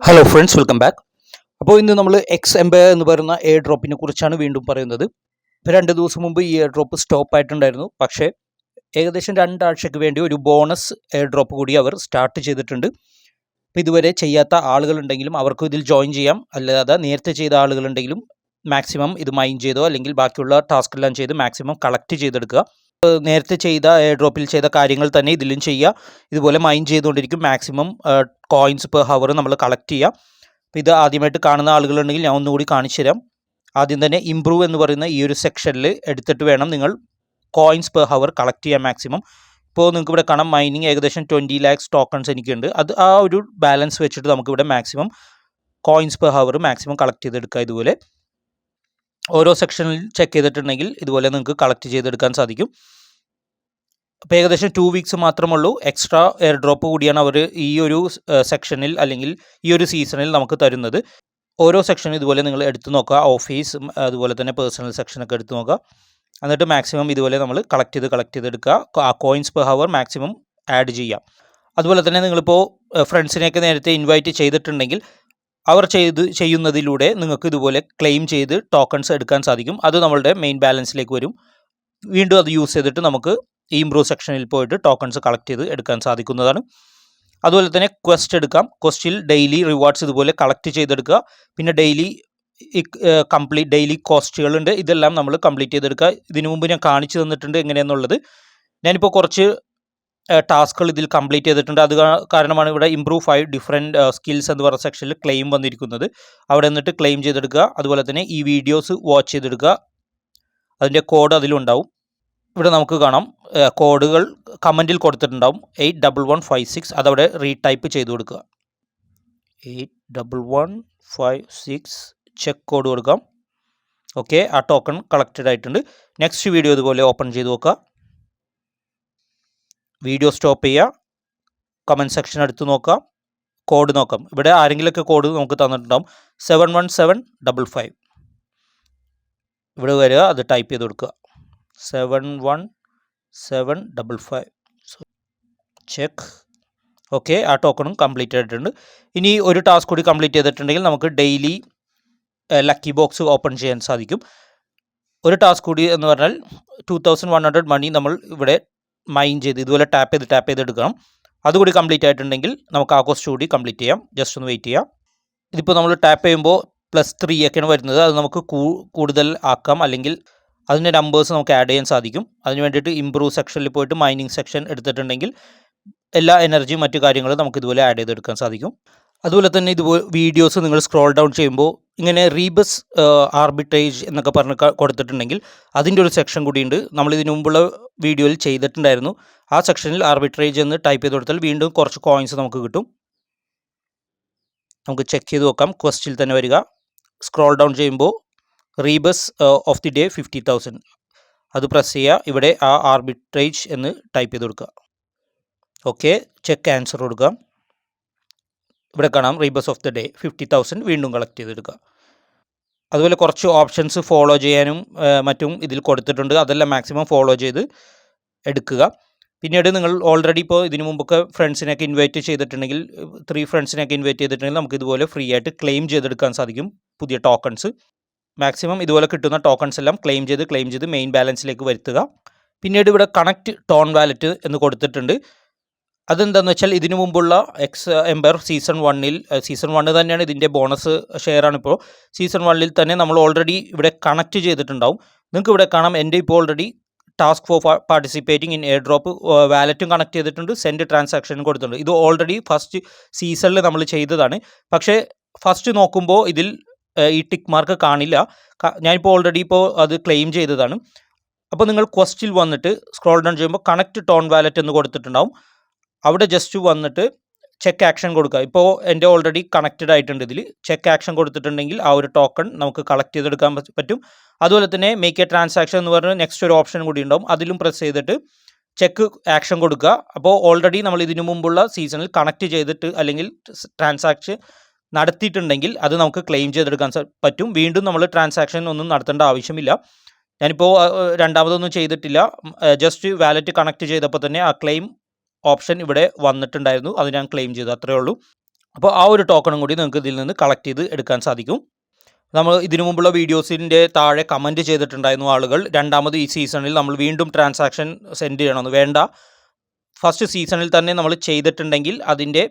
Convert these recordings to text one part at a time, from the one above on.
Hello friends, welcome back. അപ്പോൾ ഇന്ന് നമ്മൾ എക്സ് എംപയർ എന്ന് പറയുന്ന എയർ ഡ്രോപ്പിനെ കുറിച്ചാണ് വീണ്ടും പറയുന്നത്. ഇപ്പോൾ 2 ദിവസം മുമ്പ് ഈ എയർ ഡ്രോപ്പ് സ്റ്റോപ്പ് ആയിട്ടുണ്ടായിരുന്നു. പക്ഷേ ഏകദേശം 2 ആഴ്ചയ്ക്ക് വേണ്ടി ഒരു ബോണസ് എയർ ഡ്രോപ്പ് കൂടി അവർ സ്റ്റാർട്ട് ചെയ്തിട്ടുണ്ട്. അപ്പോൾ ഇതുവരെ ചെയ്യാത്ത ആളുകളുണ്ടെങ്കിലും അവർക്ക് ഇതിൽ ജോയിൻ ചെയ്യാം. അല്ലാതെ നേരത്തെ ചെയ്ത ആളുകളുണ്ടെങ്കിലും മാക്സിമം ഇത് മൈൻ ചെയ്തോ അല്ലെങ്കിൽ ബാക്കിയുള്ള ടാസ്ക് എല്ലാം ചെയ്ത് മാക്സിമം കളക്ട് ചെയ്തെടുക്കുക. നേരത്തെ ചെയ്ത എയർ ഡ്രോപ്പിൽ ചെയ്ത കാര്യങ്ങൾ തന്നെ ഇതിലും ചെയ്യുക. ഇതുപോലെ മൈൻ ചെയ്തുകൊണ്ടിരിക്കും. മാക്സിമം കോയിൻസ് പെർ ഹവർ നമ്മൾ കളക്ട് ചെയ്യുക. അപ്പോൾ ഇത് ആദ്യമായിട്ട് കാണുന്ന ആളുകളുണ്ടെങ്കിൽ ഞാൻ ഒന്നുകൂടി കാണിച്ചു തരാം. ആദ്യം തന്നെ ഇംപ്രൂവ് എന്ന് പറയുന്ന ഈ ഒരു സെക്ഷനിൽ എടുത്തിട്ട് വേണം നിങ്ങൾ കോയിൻസ് പെർ ഹവർ കളക്ട് ചെയ്യാൻ മാക്സിമം. ഇപ്പോൾ നിങ്ങൾക്ക് ഇവിടെ കാണാം മൈനിങ് ഏകദേശം 20 lakhs ടോക്കൺസ് എനിക്കുണ്ട്. അത് ആ ഒരു ബാലൻസ് വെച്ചിട്ട് നമുക്കിവിടെ maximum coins per hour maximum collect ചെയ്തെടുക്കുക. ഇതുപോലെ ഓരോ സെക്ഷനിൽ ചെക്ക് ചെയ്തിട്ടുണ്ടെങ്കിൽ ഇതുപോലെ നിങ്ങൾക്ക് കളക്ട് ചെയ്തെടുക്കാൻ സാധിക്കും. അപ്പോൾ ഏകദേശം 2 വീക്സ് മാത്രമുള്ളൂ. എക്സ്ട്രാ എയർ ഡ്രോപ്പ് കൂടിയാണ് അവർ ഈ ഒരു സെക്ഷനിൽ അല്ലെങ്കിൽ ഈ ഒരു സീസണിൽ നമുക്ക് തരുന്നത്. ഓരോ സെക്ഷനും ഇതുപോലെ നിങ്ങൾ എടുത്തു നോക്കുക. ഓഫീസ് അതുപോലെ തന്നെ പേഴ്സണൽ സെക്ഷനൊക്കെ എടുത്തു നോക്കുക. എന്നിട്ട് മാക്സിമം ഇതുപോലെ നമ്മൾ കളക്ട് ചെയ്തെടുക്കുക. ആ coins per hour maximum add ചെയ്യാം. അതുപോലെ തന്നെ നിങ്ങളിപ്പോൾ ഫ്രണ്ട്സിനെയൊക്കെ നേരത്തെ ഇൻവൈറ്റ് ചെയ്തിട്ടുണ്ടെങ്കിൽ അവർ ചെയ്യുന്നതിലൂടെ നിങ്ങൾക്ക് ഇതുപോലെ ക്ലെയിം ചെയ്ത് ടോക്കൺസ് എടുക്കാൻ സാധിക്കും. അത് നമ്മളുടെ മെയിൻ ബാലൻസിലേക്ക് വരും. വീണ്ടും അത് യൂസ് ചെയ്തിട്ട് നമുക്ക് ഈ ഇംപ്രൂവ് സെക്ഷനിൽ പോയിട്ട് ടോക്കൺസ് കളക്ട് ചെയ്ത് എടുക്കാൻ സാധിക്കുന്നതാണ്. അതുപോലെ തന്നെ ക്വസ്റ്റ് എടുക്കാം. ക്വസ്റ്റിൽ ഡെയിലി റിവാർഡ്സ് ഇതുപോലെ കളക്ട് ചെയ്തെടുക്കുക. പിന്നെ ഡെയിലി കോസ്റ്റുകളുണ്ട്. ഇതെല്ലാം നമ്മൾ കംപ്ലീറ്റ് ചെയ്തെടുക്കുക. ഇതിനു മുമ്പ് ഞാൻ കാണിച്ചു തന്നിട്ടുണ്ട് എങ്ങനെയെന്നുള്ളത്. ഞാനിപ്പോൾ കുറച്ച് ടാസ്കുകൾ ഇതിൽ കംപ്ലീറ്റ് ചെയ്തിട്ടുണ്ട്. അത് കാരണമാണ് ഇവിടെ ഇംപ്രൂവ് 5 ഡിഫറെൻറ്റ് സ്കിൽസ് എന്ന് പറയുന്ന സെക്ഷനിൽ ക്ലെയിം വന്നിരിക്കുന്നത്. അവിടെ നിന്നിട്ട് ക്ലെയിം ചെയ്തെടുക്കുക. അതുപോലെ തന്നെ ഈ വീഡിയോസ് വാച്ച് ചെയ്തെടുക്കുക. അതിൻ്റെ കോഡ് അതിലുണ്ടാവും. ഇവിടെ നമുക്ക് കാണാം കോഡുകൾ കമൻറ്റിൽ കൊടുത്തിട്ടുണ്ടാവും. 81156 അതവിടെ റീടൈപ്പ് ചെയ്ത് കൊടുക്കുക. 81156 ചെക്ക് കോഡ് കൊടുക്കാം. ഓക്കെ, ആ ടോക്കൺ കളക്റ്റഡ് ആയിട്ടുണ്ട്. നെക്സ്റ്റ് വീഡിയോ ഇതുപോലെ ഓപ്പൺ ചെയ്ത് നോക്കുക. വീഡിയോ സ്റ്റോപ്പ് ചെയ്യുക. കമൻറ്റ് സെക്ഷൻ എടുത്ത് നോക്കാം. കോഡ് നോക്കാം. ഇവിടെ ആരെങ്കിലുമൊക്കെ കോഡ് നമുക്ക് തന്നിട്ടുണ്ടാവും. 71755 ഇവിടെ വരിക. അത് ടൈപ്പ് ചെയ്ത് കൊടുക്കുക. 71755 ചെക്ക്. ഓക്കെ, ആ ടോക്കണും കംപ്ലീറ്റ് ആയിട്ടുണ്ട്. ഇനി ഒരു ടാസ്ക് കൂടി കംപ്ലീറ്റ് ചെയ്തിട്ടുണ്ടെങ്കിൽ നമുക്ക് ഡെയിലി ലക്കി ബോക്സ് ഓപ്പൺ ചെയ്യാൻ സാധിക്കും. ഒരു ടാസ്ക് കൂടി എന്ന് പറഞ്ഞാൽ 2100 മണി നമ്മൾ ഇവിടെ മൈൻ ചെയ്ത് ഇതുപോലെ ടാപ്പ് ചെയ്ത് എടുക്കണം. അതുകൂടി കംപ്ലീറ്റ് ആയിട്ടുണ്ടെങ്കിൽ നമുക്ക് ആ കോസ്റ്റ് കൂടി കംപ്ലീറ്റ് ചെയ്യാം. ജസ്റ്റ് ഒന്ന് വെയിറ്റ് ചെയ്യാം. ഇതിപ്പോൾ നമ്മൾ ടാപ്പ് ചെയ്യുമ്പോൾ +3 ഒക്കെയാണ് വരുന്നത്. അത് നമുക്ക് കൂടുതൽ ആക്കാം, അല്ലെങ്കിൽ അതിൻ്റെ നമ്പേഴ്സ് നമുക്ക് ആഡ് ചെയ്യാൻ സാധിക്കും. അതിന് വേണ്ടിയിട്ട് ഇംപ്രൂവ് സെക്ഷനിൽ പോയിട്ട് മൈനിങ് സെക്ഷൻ എടുത്തിട്ടുണ്ടെങ്കിൽ എല്ലാ എനർജിയും മറ്റു കാര്യങ്ങളും നമുക്ക് ഇതുപോലെ ആഡ് ചെയ്തെടുക്കാൻ സാധിക്കും. അതുപോലെ തന്നെ ഇതുപോലെ വീഡിയോസ് നിങ്ങൾ സ്ക്രോൾ ഡൗൺ ചെയ്യുമ്പോൾ ഇങ്ങനെ റീബസ് ആർബിട്രേജ് എന്നൊക്കെ പറഞ്ഞ് കൊടുത്തിട്ടുണ്ടെങ്കിൽ അതിൻ്റെ ഒരു സെക്ഷൻ കൂടിയുണ്ട്. നമ്മളിതിനു മുമ്പുള്ള വീഡിയോയിൽ ചെയ്തിട്ടുണ്ടായിരുന്നു. ആ സെക്ഷനിൽ ആർബിട്രേജ് എന്ന് ടൈപ്പ് ചെയ്ത് കൊടുത്താൽ വീണ്ടും കുറച്ച് കോയിൻസ് നമുക്ക് കിട്ടും. നമുക്ക് ചെക്ക് ചെയ്ത് നോക്കാം. ക്വസ്റ്റിൽ തന്നെ വരിക. സ്ക്രോൾ ഡൗൺ ചെയ്യുമ്പോൾ റീബസ് ഓഫ് ദി ഡേ 50,000 അത് പ്രസ് ചെയ്യുക. ഇവിടെ ആ ആർബിട്രേജ് എന്ന് ടൈപ്പ് ചെയ്ത് കൊടുക്കുക. ഓക്കെ, ചെക്ക് ആൻസർ കൊടുക്കുക. ഇവിടെ കാണാം റീബസ് ഓഫ് ദി ഡേ 50,000 വീണ്ടും കളക്ട് ചെയ്തെടുക്കുക. അതുപോലെ കുറച്ച് ഓപ്ഷൻസ് ഫോളോ ചെയ്യാനും മറ്റും ഇതിൽ കൊടുത്തിട്ടുണ്ട്. അതെല്ലാം മാക്സിമം ഫോളോ ചെയ്ത് എടുക്കുക. പിന്നീട് നിങ്ങൾ ഓൾറെഡി ഇപ്പോൾ ഇതിനു മുമ്പൊക്കെ ഫ്രണ്ട്സിനെയൊക്കെ ഇൻവൈറ്റ് ചെയ്തിട്ടുണ്ടെങ്കിൽ 3 ഫ്രണ്ട്സിനെയൊക്കെ ഇൻവൈറ്റ് ചെയ്തിട്ടുണ്ടെങ്കിൽ നമുക്ക് ഇതുപോലെ ഫ്രീ ആയിട്ട് ക്ലെയിം ചെയ്തെടുക്കാൻ സാധിക്കും പുതിയ ടോക്കൺസ്. മാക്സിമം ഇതുപോലെ കിട്ടുന്ന ടോക്കൺസ് എല്ലാം ക്ലെയിം ചെയ്ത് മെയിൻ ബാലൻസിലേക്ക് വരുത്തുക. പിന്നീട് ഇവിടെ കണക്ട് ടോൺ വാലറ്റ് എന്ന് കൊടുത്തിട്ടുണ്ട്. അതെന്താണെന്ന് വെച്ചാൽ ഇതിനു മുമ്പുള്ള എക്സ് എംപയർ സീസൺ 1 തന്നെയാണ് ഇതിൻ്റെ ബോണസ് ഷെയറാണിപ്പോൾ. സീസൺ 1 തന്നെ നമ്മൾ ഓൾറെഡി ഇവിടെ കണക്ട് ചെയ്തിട്ടുണ്ടാവും. നിങ്ങൾക്ക് ഇവിടെ കാണാം എൻ്റെ ഇപ്പോൾ already task for participating in airdrop വാലറ്റും കണക്ട് ചെയ്തിട്ടുണ്ട്, സെൻഡ് ട്രാൻസാക്ഷനും കൊടുത്തിട്ടുണ്ട്. ഇത് ഓൾറെഡി ഫസ്റ്റ് സീസണിൽ നമ്മൾ ചെയ്തതാണ്. പക്ഷേ ഫസ്റ്റ് നോക്കുമ്പോൾ ഇതിൽ ഈ ടിക്ക് മാർക്ക് കാണില്ല. ഞാനിപ്പോൾ ഓൾറെഡി അത് ക്ലെയിം ചെയ്തതാണ്. അപ്പോൾ നിങ്ങൾ ക്വസ്റ്റിൽ വന്നിട്ട് സ്ക്രോൾ ഡൗൺ ചെയ്യുമ്പോൾ കണക്ട് ടോൺ വാലറ്റ് എന്ന് കൊടുത്തിട്ടുണ്ടാവും. അവിടെ ജസ്റ്റ് വന്നിട്ട് ചെക്ക് ആക്ഷൻ കൊടുക്കുക. ഇപ്പോൾ എൻ്റെ ഓൾറെഡി കണക്റ്റഡ് ആയിട്ടുണ്ട്. ഇതിൽ ചെക്ക് ആക്ഷൻ കൊടുത്തിട്ടുണ്ടെങ്കിൽ ആ ഒരു ടോക്കൺ നമുക്ക് കളക്ട് ചെയ്തെടുക്കാൻ പറ്റും. അതുപോലെ തന്നെ മേക്ക് എ ട്രാൻസാക്ഷൻ എന്ന് പറഞ്ഞ് നെക്സ്റ്റ് ഒരു ഓപ്ഷൻ കൂടി ഉണ്ടാവും. അതിലും പ്രസ് ചെയ്തിട്ട് ചെക്ക് ആക്ഷൻ കൊടുക്കുക. അപ്പോൾ ഓൾറെഡി നമ്മൾ ഇതിനു മുമ്പുള്ള സീസണിൽ കണക്ട് ചെയ്തിട്ട് അല്ലെങ്കിൽ ട്രാൻസാക്ഷൻ നടത്തിയിട്ടുണ്ടെങ്കിൽ അത് നമുക്ക് ക്ലെയിം ചെയ്തെടുക്കാൻ പറ്റും. വീണ്ടും നമ്മൾ ട്രാൻസാക്ഷൻ ഒന്നും നടത്തേണ്ട ആവശ്യമില്ല. ഞാനിപ്പോൾ രണ്ടാമതൊന്നും ചെയ്തിട്ടില്ല. ജസ്റ്റ് വാലറ്റ് കണക്ട് ചെയ്തപ്പോൾ തന്നെ ആ ക്ലെയിം ഓപ്ഷൻ ഇവിടെ വന്നിട്ടുണ്ടായിരുന്നു. അത് ഞാൻ ക്ലെയിം ചെയ്തു, അത്രയേ ഉള്ളൂ. അപ്പോൾ ആ ഒരു ടോക്കണും കൂടി നിങ്ങൾക്ക് ഇതിൽ നിന്ന് കളക്ട് ചെയ്ത് എടുക്കാൻ സാധിക്കും. നമ്മൾ ഇതിനു മുമ്പുള്ള വീഡിയോസിൻ്റെ താഴെ കമൻറ്റ് ചെയ്തിട്ടുണ്ടായിരുന്നു ആളുകൾ, രണ്ടാമത് ഈ സീസണിൽ നമ്മൾ വീണ്ടും ട്രാൻസാക്ഷൻ സെൻഡ് ചെയ്യണമെന്ന്. വേണ്ട, ഫസ്റ്റ് സീസണിൽ തന്നെ നമ്മൾ ചെയ്തിട്ടുണ്ടെങ്കിൽ അതിൻ്റെ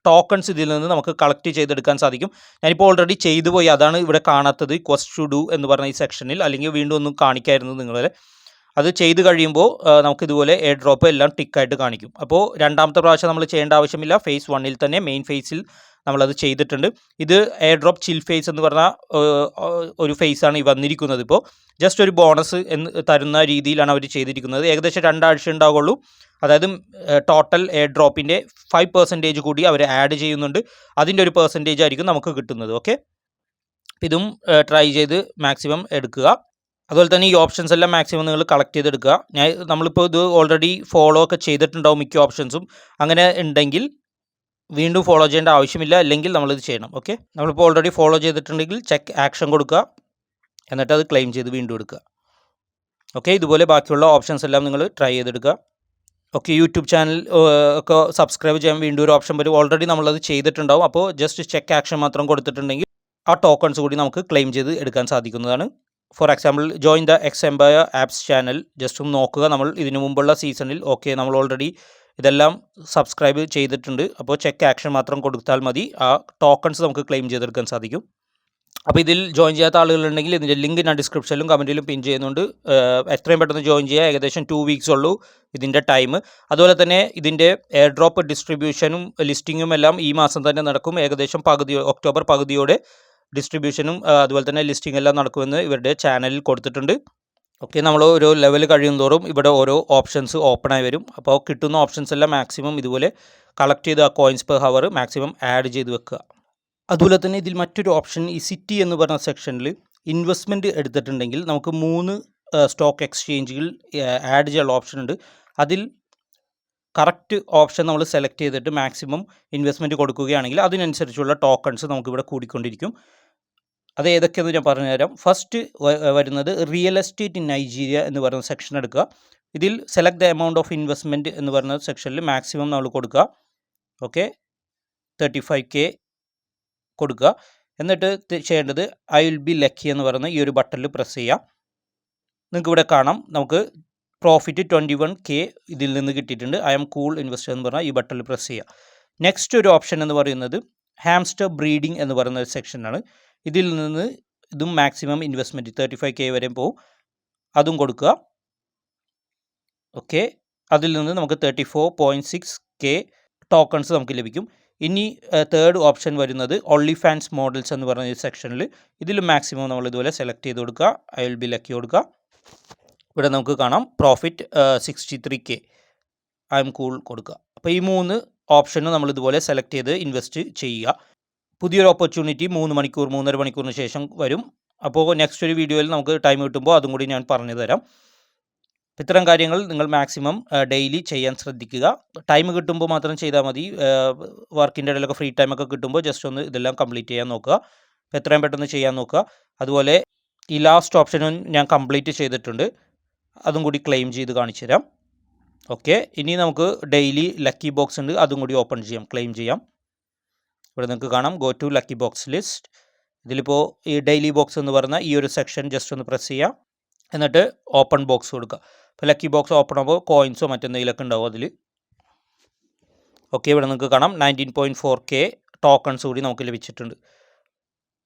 ടോക്കൺസ് ഇതിൽ നിന്ന് നമുക്ക് കളക്ട് ചെയ്തെടുക്കാൻ സാധിക്കും. ഞാനിപ്പോൾ ഓൾറെഡി ചെയ്തു പോയി, അതാണ് ഇവിടെ കാണാത്തത് ക്വസ്റ്റ് ടു ഡു എന്ന് പറഞ്ഞ ഈ സെക്ഷനിൽ, അല്ലെങ്കിൽ വീണ്ടും ഒന്നും കാണിക്കായിരുന്നു നിങ്ങളെ. അത് ചെയ്ത് കഴിയുമ്പോൾ നമുക്കിതുപോലെ എയർ ഡ്രോപ്പ് എല്ലാം ടിക്കായിട്ട് കാണിക്കും. അപ്പോൾ രണ്ടാമത്തെ പ്രാവശ്യം നമ്മൾ ചെയ്യേണ്ട ആവശ്യമില്ല, ഫേസ് 1-ൽ തന്നെ മെയിൻ ഫേസിൽ നമ്മളത് ചെയ്തിട്ടുണ്ട്. ഇത് എയർ ഡ്രോപ്പ് ചിൽ ഫേസ് എന്ന് പറഞ്ഞ ഒരു ഫേസാണ് ഈ വന്നിരിക്കുന്നത്. ഇപ്പോൾ ജസ്റ്റ് ഒരു ബോണസ് എന്ന് തരുന്ന രീതിയിലാണ് അവർ ചെയ്തിരിക്കുന്നത്. ഏകദേശം 2 ആഴ്ച ഉണ്ടാവുള്ളൂ. അതായത് ടോട്ടൽ എയർ ഡ്രോപ്പിൻ്റെ 5% കൂടി അവർ ആഡ് ചെയ്യുന്നുണ്ട്. അതിൻ്റെ ഒരു പെർസെൻറ്റേജ് ആയിരിക്കും നമുക്ക് കിട്ടുന്നത്. ഓക്കെ, ഇതും ട്രൈ ചെയ്ത് മാക്സിമം എടുക്കുക. അതുപോലെ തന്നെ ഈ ഓപ്ഷൻസ് എല്ലാം മാക്സിമം നിങ്ങൾ കളക്ട് ചെയ്തെടുക്കുക. നമ്മളിപ്പോൾ ഇത് ഓൾറെഡി ഫോളോ ഒക്കെ ചെയ്തിട്ടുണ്ടാവും മിക്ക ഓപ്ഷൻസും. അങ്ങനെ ഉണ്ടെങ്കിൽ വീണ്ടും ഫോളോ ചെയ്യേണ്ട ആവശ്യമില്ല, അല്ലെങ്കിൽ നമ്മളിത് ചെയ്യണം. ഓക്കെ, നമ്മളിപ്പോൾ ഓൾറെഡി ഫോളോ ചെയ്തിട്ടുണ്ടെങ്കിൽ ചെക്ക് ആക്ഷൻ കൊടുക്കുക, എന്നിട്ട് അത് ക്ലെയിം ചെയ്ത് വീണ്ടും എടുക്കുക. ഓക്കെ, ഇതുപോലെ ബാക്കിയുള്ള ഓപ്ഷൻസ് എല്ലാം നിങ്ങൾ ട്രൈ ചെയ്തെടുക്കുക. ഓക്കെ, യൂട്യൂബ് ചാനൽ ഒക്കെ സബ്സ്ക്രൈബ് ചെയ്യാൻ വീണ്ടും ഒരു ഓപ്ഷൻ വരും. ഓൾറെഡി നമ്മളത് ചെയ്തിട്ടുണ്ടാവും. അപ്പോൾ ജസ്റ്റ് ചെക്ക് ആക്ഷൻ മാത്രം കൊടുത്തിട്ടുണ്ടെങ്കിൽ ആ ടോക്കൺസ് കൂടി നമുക്ക് ക്ലെയിം ചെയ്ത് എടുക്കാൻ സാധിക്കുന്നതാണ്. For example, join the X Empire apps channel just ഒന്ന് നോക്കുക. നമ്മൾ ഇതിനു മുമ്പുള്ള സീസണിൽ നമ്മൾ ഓൾറെഡി ഇതെല്ലാം സബ്സ്ക്രൈബ് ചെയ്തിട്ടുണ്ട്. അപ്പോൾ ചെക്ക് ആക്ഷൻ മാത്രം കൊടുത്താൽ മതി, ആ ടോക്കൺസ് നമുക്ക് ക്ലെയിം ചെയ്തെടുക്കാൻ സാധിക്കും. അപ്പോൾ ഇതിൽ ജോയിൻ ചെയ്യാത്ത ആളുകളുണ്ടെങ്കിൽ ഇതിൻ്റെ ലിങ്ക് ഞാൻ ഡിസ്ക്രിപ്ഷനിലും കമൻറ്റിലും പിൻ ചെയ്യുന്നുണ്ട്. എത്രയും പെട്ടെന്ന് ജോയിൻ ചെയ്യുക. ഏകദേശം 2 വീക്സ് ഉള്ളൂ ഇതിൻ്റെ ടൈം. അതുപോലെ തന്നെ ഇതിൻ്റെ എയർ ഡ്രോപ്പ് ഡിസ്ട്രിബ്യൂഷനും ലിസ്റ്റിങ്ങും എല്ലാം ഈ മാസം തന്നെ നടക്കും. ഏകദേശം ഒക്ടോബർ പകുതിയോടെ ഡിസ്ട്രിബ്യൂഷനും അതുപോലെ തന്നെ ലിസ്റ്റിംഗ് എല്ലാം നടക്കുമെന്ന് ഇവരുടെ ചാനലിൽ കൊടുത്തിട്ടുണ്ട്. ഓക്കെ, നമ്മൾ ഓരോ ലെവൽ കഴിയുന്തോറും ഇവിടെ ഓരോ ഓപ്ഷൻസ് ഓപ്പൺ ആയി വരും. അപ്പോൾ കിട്ടുന്ന ഓപ്ഷൻസ് എല്ലാം മാക്സിമം ഇതുപോലെ കളക്ട് ചെയ്ത് ആ coins per hour maximum add ചെയ്ത് വെക്കുക. അതുപോലെ തന്നെ ഇതിൽ മറ്റൊരു ഓപ്ഷൻ, ഈ സിറ്റി എന്ന് പറഞ്ഞ സെക്ഷനിൽ ഇൻവെസ്റ്റ്മെൻറ്റ് എടുത്തിട്ടുണ്ടെങ്കിൽ നമുക്ക് 3 സ്റ്റോക്ക് എക്സ്ചേഞ്ചുകൾ ആഡ് ചെയ്യാനുള്ള ഓപ്ഷൻ ഉണ്ട്. അതിൽ കറക്റ്റ് ഓപ്ഷൻ നമ്മൾ സെലക്ട് ചെയ്തിട്ട് മാക്സിമം ഇൻവെസ്റ്റ്മെൻറ്റ് കൊടുക്കുകയാണെങ്കിൽ അതിനനുസരിച്ചുള്ള ടോക്കൺസ് നമുക്കിവിടെ കൂടിക്കൊണ്ടിരിക്കും. അത് ഏതൊക്കെയെന്ന് ഞാൻ പറഞ്ഞുതരാം. ഫസ്റ്റ് വരുന്നത് റിയൽ എസ്റ്റേറ്റ് ഇൻ നൈജീരിയ എന്ന് പറയുന്ന സെക്ഷൻ എടുക്കുക. ഇതിൽ select the amount of investment എന്ന് പറയുന്ന സെക്ഷനിൽ മാക്സിമം നമ്മൾ കൊടുക്കുക. ഓക്കെ, 35K കൊടുക്കുക. എന്നിട്ട് ചെയ്യേണ്ടത് ഐ വിൽ ബി ലക്കി എന്ന് പറയുന്ന ഈ ഒരു ബട്ടണിൽ പ്രസ് ചെയ്യാം. നിങ്ങൾക്ക് ഇവിടെ കാണാം, നമുക്ക് പ്രോഫിറ്റ് 21K ഇതിൽ നിന്ന് കിട്ടിയിട്ടുണ്ട്. ഐ ആം കൂൾ ഇൻവെസ്റ്റർ എന്ന് പറഞ്ഞാൽ ഈ ബട്ടണിൽ പ്രസ് ചെയ്യുക. നെക്സ്റ്റ് ഒരു ഓപ്ഷൻ എന്ന് പറയുന്നത് ഹാംസ്റ്റർ ബ്രീഡിംഗ് എന്ന് പറയുന്ന ഒരു സെക്ഷനാണ്. ഇതിൽ നിന്ന് ഇതും മാക്സിമം ഇൻവെസ്റ്റ്മെൻറ്റ് 35K വരെ പോകും, അതും കൊടുക്കുക. ഓക്കെ, അതിൽ നിന്ന് നമുക്ക് 34.6K ടോക്കൺസ് നമുക്ക് ലഭിക്കും. ഇനി തേർഡ് ഓപ്ഷൻ വരുന്നത് ഓൺലി ഫാൻസ് മോഡൽസ് എന്ന് പറയുന്ന ഈ സെക്ഷനിൽ. ഇതിൽ മാക്സിമം നമ്മൾ ഇതുപോലെ സെലക്ട് ചെയ്ത് കൊടുക്കുക, ഐ വിൽ ബി ലക്കി കൊടുക്കുക. ഇവിടെ നമുക്ക് കാണാം profit 63K, I M cool കൊടുക്കുക. അപ്പോൾ ഈ 3 ഓപ്ഷനും നമ്മൾ ഇതുപോലെ സെലക്ട് ചെയ്ത് ഇൻവെസ്റ്റ് ചെയ്യുക. പുതിയൊരു ഓപ്പർച്യൂണിറ്റി 3-3.5 മണിക്കൂറിന് ശേഷം വരും. അപ്പോൾ നെക്സ്റ്റ് ഒരു വീഡിയോയിൽ നമുക്ക് ടൈം കിട്ടുമ്പോൾ അതും കൂടി ഞാൻ പറഞ്ഞു തരാം. ഇത്തരം കാര്യങ്ങൾ നിങ്ങൾ മാക്സിമം ഡെയിലി ചെയ്യാൻ ശ്രദ്ധിക്കുക. ടൈം കിട്ടുമ്പോൾ മാത്രം ചെയ്താൽ മതി. വർക്കിൻ്റെ ഇടയിലൊക്കെ ഫ്രീ ടൈമൊക്കെ കിട്ടുമ്പോൾ ജസ്റ്റ് ഒന്ന് ഇതെല്ലാം കംപ്ലീറ്റ് ചെയ്യാൻ നോക്കുക. അപ്പോൾ എത്രയും പെട്ടെന്ന് ചെയ്യാൻ നോക്കുക. അതുപോലെ ഈ ലാസ്റ്റ് ഓപ്ഷനും ഞാൻ കംപ്ലീറ്റ് ചെയ്തിട്ടുണ്ട്, അതും കൂടി ക്ലെയിം ചെയ്ത് കാണിച്ചു തരാം. ഓക്കെ, ഇനി നമുക്ക് ഡെയിലി ലക്കി ബോക്സ് ഉണ്ട്, അതും കൂടി ഓപ്പൺ ചെയ്യാം, ക്ലെയിം ചെയ്യാം. ഇവിടെ നിങ്ങൾക്ക് കാണാം go to lucky box list. ഇതിലിപ്പോൾ ഈ ഡെയിലി ബോക്സ് എന്ന് പറഞ്ഞ ഈ ഒരു സെക്ഷൻ ജസ്റ്റ് ഒന്ന് പ്രസ് ചെയ്യാം, എന്നിട്ട് ഓപ്പൺ ബോക്സ് കൊടുക്കുക. അപ്പോൾ ലക്കി ബോക്സ് ഓപ്പൺ ആകുമ്പോൾ കോയിൻസോ മറ്റെന്തെങ്കിലുമൊക്കെ ഉണ്ടാവും അതിൽ. ഓക്കെ, ഇവിടെ നിങ്ങൾക്ക് കാണാം 19.4K ടോക്കൺസ് കൂടി നമുക്ക് ലഭിച്ചിട്ടുണ്ട്.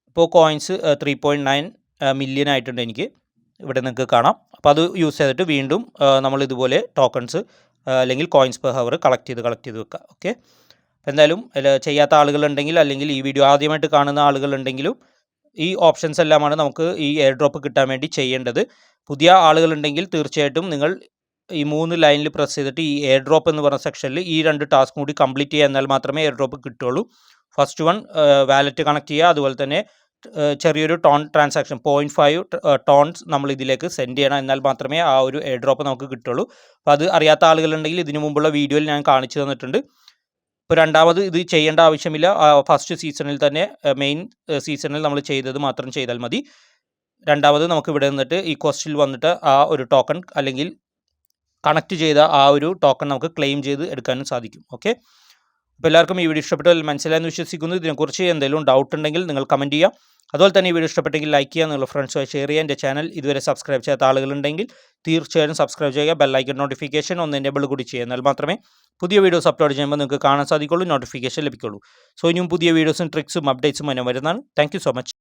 ഇപ്പോൾ കോയിൻസ് 3.9 മില്യൺ ആയിട്ടുണ്ട് എനിക്ക്, ഇവിടെ നിങ്ങൾക്ക് കാണാം. അപ്പോൾ അത് യൂസ് ചെയ്തിട്ട് വീണ്ടും നമ്മൾ ഇതുപോലെ ടോക്കൺസ് അല്ലെങ്കിൽ കോയിൻസ് പെർ ഹവർ കളക്ട് ചെയ്ത് വെക്കുക. ഓക്കെ, എന്തായാലും ചെയ്യാത്ത ആളുകളുണ്ടെങ്കിൽ, അല്ലെങ്കിൽ ഈ വീഡിയോ ആദ്യമായിട്ട് കാണുന്ന ആളുകളുണ്ടെങ്കിലും ഈ ഓപ്ഷൻസ് എല്ലാമാണ് നമുക്ക് ഈ എയർ ഡ്രോപ്പ് കിട്ടാൻ വേണ്ടി ചെയ്യേണ്ടത്. പുതിയ ആളുകളുണ്ടെങ്കിൽ തീർച്ചയായിട്ടും നിങ്ങൾ ഈ 3 ലൈനിൽ പ്രസ് ചെയ്തിട്ട് ഈ എയർ ഡ്രോപ്പ് എന്ന് പറഞ്ഞ സെക്ഷനിൽ ഈ 2 ടാസ്ക് കൂടി കംപ്ലീറ്റ് ചെയ്യുക, എന്നാൽ മാത്രമേ എയർ ഡ്രോപ്പ് കിട്ടുള്ളൂ. ഫസ്റ്റ് വൺ വാലറ്റ് കണക്ട് ചെയ്യുക, അതുപോലെ തന്നെ ചെറിയൊരു ടോൺ ട്രാൻസാക്ഷൻ 0.5 ടോൺസ് നമ്മൾ ഇതിലേക്ക് സെൻഡ് ചെയ്യണം, എന്നാൽ മാത്രമേ ആ ഒരു എയർ ഡ്രോപ്പ് നമുക്ക് കിട്ടുള്ളൂ. അപ്പോൾ അത് അറിയാത്ത ആളുകളുണ്ടെങ്കിൽ ഇതിനു മുമ്പുള്ള വീഡിയോയിൽ ഞാൻ കാണിച്ചു തന്നിട്ടുണ്ട്. ഇപ്പോൾ രണ്ടാമത് ഇത് ചെയ്യേണ്ട ആവശ്യമില്ല, ഫസ്റ്റ് സീസണിൽ തന്നെ മെയിൻ സീസണിൽ നമ്മൾ ചെയ്തത് മാത്രം ചെയ്താൽ മതി. രണ്ടാമത് നമുക്ക് ഇവിടെ നിന്നിട്ട് ഈ ക്വസ്റ്റിൽ വന്നിട്ട് ആ ഒരു ടോക്കൺ അല്ലെങ്കിൽ കണക്ട് ചെയ്ത ആ ഒരു ടോക്കൺ നമുക്ക് ക്ലെയിം ചെയ്ത് എടുക്കാനും സാധിക്കും. ഓക്കെ, അപ്പോൾ എല്ലാവർക്കും ഈ വീഡിയോ ഇഷ്ടപ്പെട്ടാൽ മനസ്സിലായെന്ന് വിശ്വസിക്കുന്നു. ഇതിനെക്കുറിച്ച് എന്തെങ്കിലും ഡൗട്ട് ഉണ്ടെങ്കിൽ നിങ്ങൾ കമൻറ്റ് ചെയ്യുക. അതുപോലെ തന്നെ ഈ വീഡിയോ ഇഷ്ടപ്പെട്ടെങ്കിൽ ലൈക്ക് ചെയ്യുക, നിങ്ങളുടെ ഫ്രണ്ട്സുമായി ഷെയർ ചെയ്യുക. എൻ്റെ ചാനൽ ഇതുവരെ സബ്സ്ക്രൈബ് ചെയ്യാത്ത ആളുകളുണ്ടെങ്കിൽ തീർച്ചയായും സബ്സ്ക്രൈബ് ചെയ്യുക. ബെല്ലൈക്കൺ നോട്ടിഫിക്കേഷൻ ഒന്ന് എനേബിൾ കൂടി ചെയ്യുക. എന്നാൽ മാത്രമേ പുതിയ വീഡിയോസ് അപ്ലോഡ് ചെയ്യുമ്പോൾ നിങ്ങൾക്ക് കാണാൻ സാധിക്കുള്ളൂ, നോട്ടിഫിക്കേഷൻ ലഭിക്കുള്ളൂ. സോ ഇനിയും പുതിയ വീഡിയോസും ട്രിക്സും അപ്ഡേറ്റ്സും തന്നെ വരുന്നതാണ്. Thank you so much.